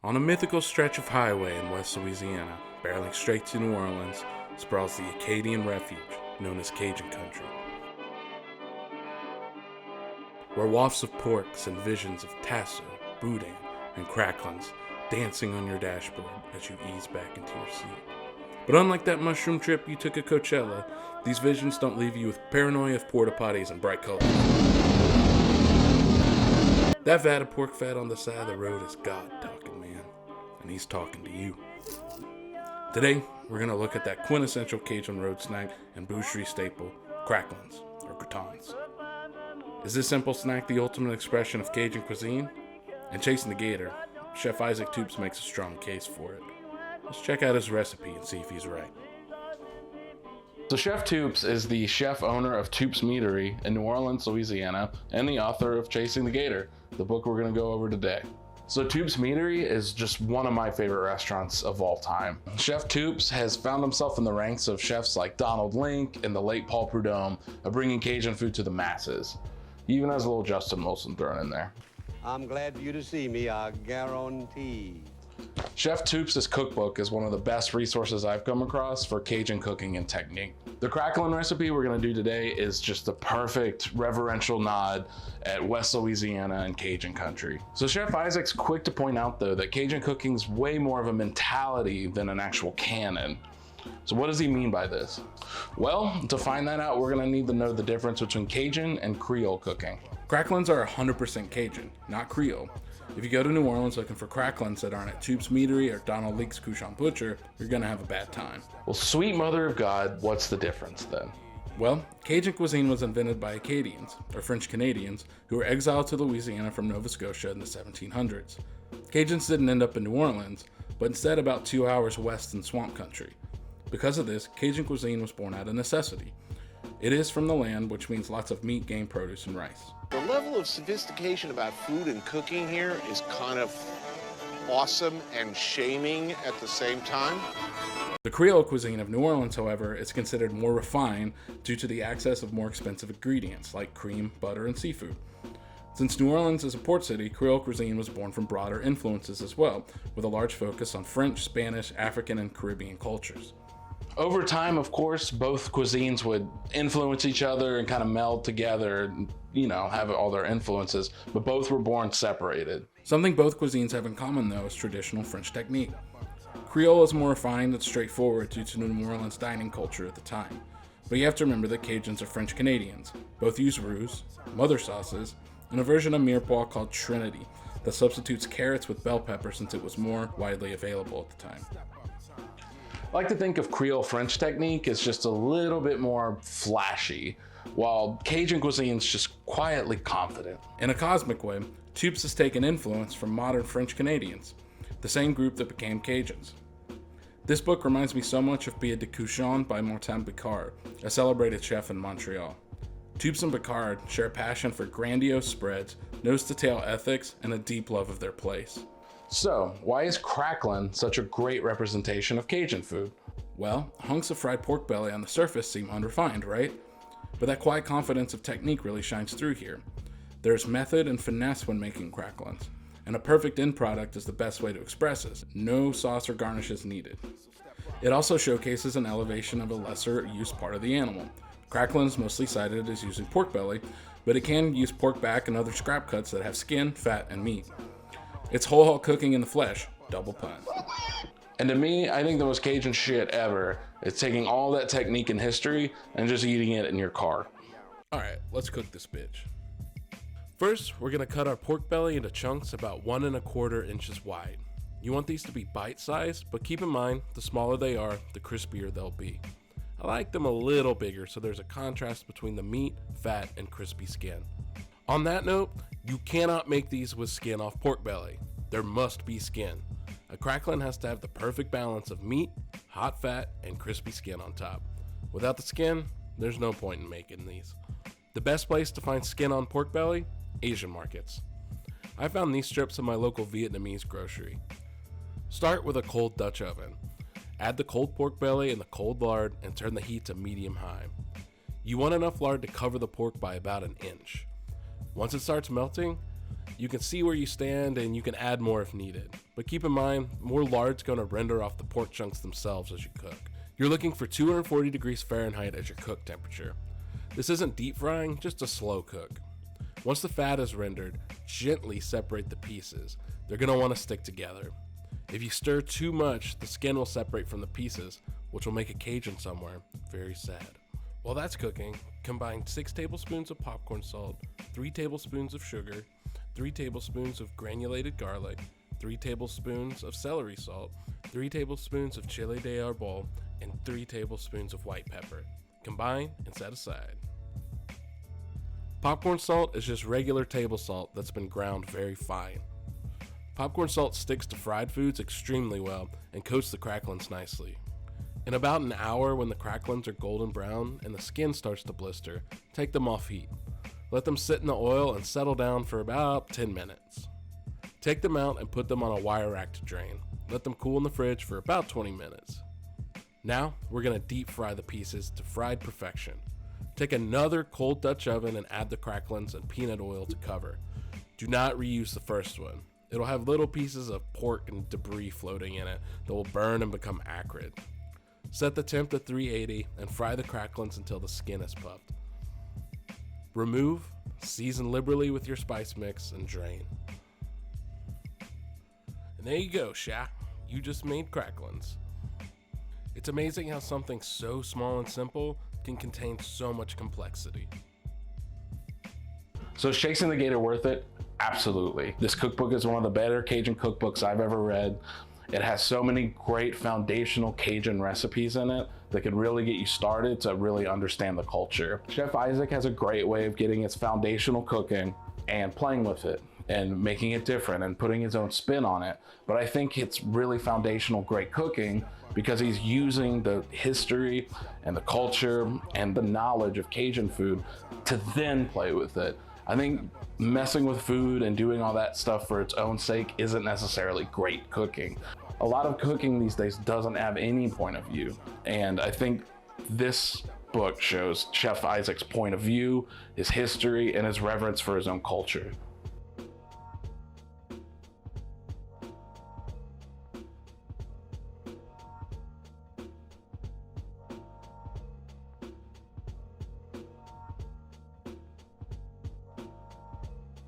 On a mythical stretch of highway in West Louisiana, barreling straight to New Orleans, sprawls the Acadian refuge known as Cajun country, where wafts of porks and visions of tasso, boudin, and cracklins dancing on your dashboard as you ease back into your seat. But unlike that mushroom trip you took at Coachella, these visions don't leave you with paranoia of porta potties and bright colors. That vat of pork fat on the side of the road is God talking, man. And he's talking to you. Today, we're going to look at that quintessential Cajun road snack and boucherie staple, cracklins, or croutons. Is this simple snack the ultimate expression of Cajun cuisine? In Chasing the Gator, Chef Isaac Toups makes a strong case for it. Let's check out his recipe and see if he's right. So Chef Toups is the chef owner of Toups Meadery in New Orleans, Louisiana, and the author of Chasing the Gator, the book we're going to go over today. So Toups Meadery is just one of my favorite restaurants of all time. Chef Toups has found himself in the ranks of chefs like Donald Link and the late Paul Prudhomme of bringing Cajun food to the masses. He even has a little Justin Wilson thrown in there. I'm glad for you to see me, I guarantee. Chef Toups' cookbook is one of the best resources I've come across for Cajun cooking and technique. The Cracklin recipe we're going to do today is just the perfect reverential nod at West Louisiana and Cajun country. So Chef Isaac's quick to point out though that Cajun cooking's way more of a mentality than an actual canon. So what does he mean by this? Well, to find that out, we're going to need to know the difference between Cajun and Creole cooking. Cracklins are 100% Cajun, not Creole. If you go to New Orleans looking for cracklins that aren't at Toups Meadery or Donald Link's Cajun Butcher, you're gonna have a bad time. Well, sweet mother of God, what's the difference then? Well, Cajun cuisine was invented by Acadians, or French Canadians, who were exiled to Louisiana from Nova Scotia in the 1700s. Cajuns didn't end up in New Orleans, but instead about 2 hours west in swamp country. Because of this, Cajun cuisine was born out of necessity. It is from the land, which means lots of meat, game, produce, and rice. The level of sophistication about food and cooking here is kind of awesome and shaming at the same time. The Creole cuisine of New Orleans, however, is considered more refined due to the access of more expensive ingredients like cream, butter, and seafood. Since New Orleans is a port city, Creole cuisine was born from broader influences as well, with a large focus on French, Spanish, African, and Caribbean cultures. Over time, of course, both cuisines would influence each other and kind of meld together, have all their influences, but both were born separated. Something both cuisines have in common, though, is traditional French technique. Creole is more refined and straightforward due to New Orleans dining culture at the time. But you have to remember that Cajuns are French Canadians. Both use roux, mother sauces, and a version of mirepoix called Trinity that substitutes carrots with bell pepper since it was more widely available at the time. I like to think of Creole French technique as just a little bit more flashy, while Cajun cuisine is just quietly confident. In a cosmic way, Toups has taken influence from modern French Canadians, the same group that became Cajuns. This book reminds me so much of Billet de Cochon by Martin Picard, a celebrated chef in Montreal. Toups and Picard share a passion for grandiose spreads, nose-to-tail ethics, and a deep love of their place. So, why is cracklin such a great representation of Cajun food? Well, hunks of fried pork belly on the surface seem unrefined, right? But that quiet confidence of technique really shines through here. There's method and finesse when making cracklins, and a perfect end product is the best way to express this. No sauce or garnishes needed. It also showcases an elevation of a lesser used part of the animal. Cracklin is mostly cited as using pork belly, but it can use pork back and other scrap cuts that have skin, fat, and meat. It's whole hog cooking in the flesh, double pun. And to me, I think the most Cajun shit ever is taking all that technique and history and just eating it in your car. Alright, let's cook this bitch. First, we're gonna cut our pork belly into chunks about 1 1/4 inches wide. You want these to be bite-sized, but keep in mind, the smaller they are, the crispier they'll be. I like them a little bigger so there's a contrast between the meat, fat, and crispy skin. On that note, you cannot make these with skin off pork belly. There must be skin. A cracklin has to have the perfect balance of meat, hot fat, and crispy skin on top. Without the skin, there's no point in making these. The best place to find skin on pork belly? Asian markets. I found these strips in my local Vietnamese grocery. Start with a cold Dutch oven. Add the cold pork belly and the cold lard and turn the heat to medium-high. You want enough lard to cover the pork by about 1 inch. Once it starts melting, You can see where you stand and you can add more if needed. But keep in mind, more lard's going to render off the pork chunks themselves as you cook. You're looking for 240 degrees Fahrenheit as your cook temperature. This isn't deep frying, just a slow cook. Once the fat is rendered, gently separate the pieces. They're going to want to stick together. If you stir too much, the skin will separate from the pieces, which will make a Cajun somewhere very sad. While that's cooking, combine 6 tablespoons of popcorn salt, 3 tablespoons of sugar, 3 tablespoons of granulated garlic, 3 tablespoons of celery salt, 3 tablespoons of chile de arbol, and 3 tablespoons of white pepper. Combine and set aside. Popcorn salt is just regular table salt that's been ground very fine. Popcorn salt sticks to fried foods extremely well and coats the cracklins nicely. In about an hour, when the cracklins are golden brown and the skin starts to blister, take them off heat. Let them sit in the oil and settle down for about 10 minutes. Take them out and put them on a wire rack to drain. Let them cool in the fridge for about 20 minutes. Now, we're going to deep fry the pieces to fried perfection. Take another cold Dutch oven and add the cracklins and peanut oil to cover. Do not reuse the first one. It'll have little pieces of pork and debris floating in it that will burn and become acrid. Set the temp to 380 and fry the cracklins until the skin is puffed. Remove, season liberally with your spice mix, and drain. And there you go, Sha. You just made cracklins. It's amazing how something so small and simple can contain so much complexity. So is Chasing the Gator worth it? Absolutely. This cookbook is one of the better Cajun cookbooks I've ever read. It has so many great foundational Cajun recipes in it that could really get you started to really understand the culture. Chef Isaac has a great way of getting its foundational cooking and playing with it and making it different and putting his own spin on it. But I think it's really foundational great cooking because he's using the history and the culture and the knowledge of Cajun food to then play with it. I think messing with food and doing all that stuff for its own sake isn't necessarily great cooking. A lot of cooking these days doesn't have any point of view. And I think this book shows Chef Isaac's point of view, his history, and his reverence for his own culture.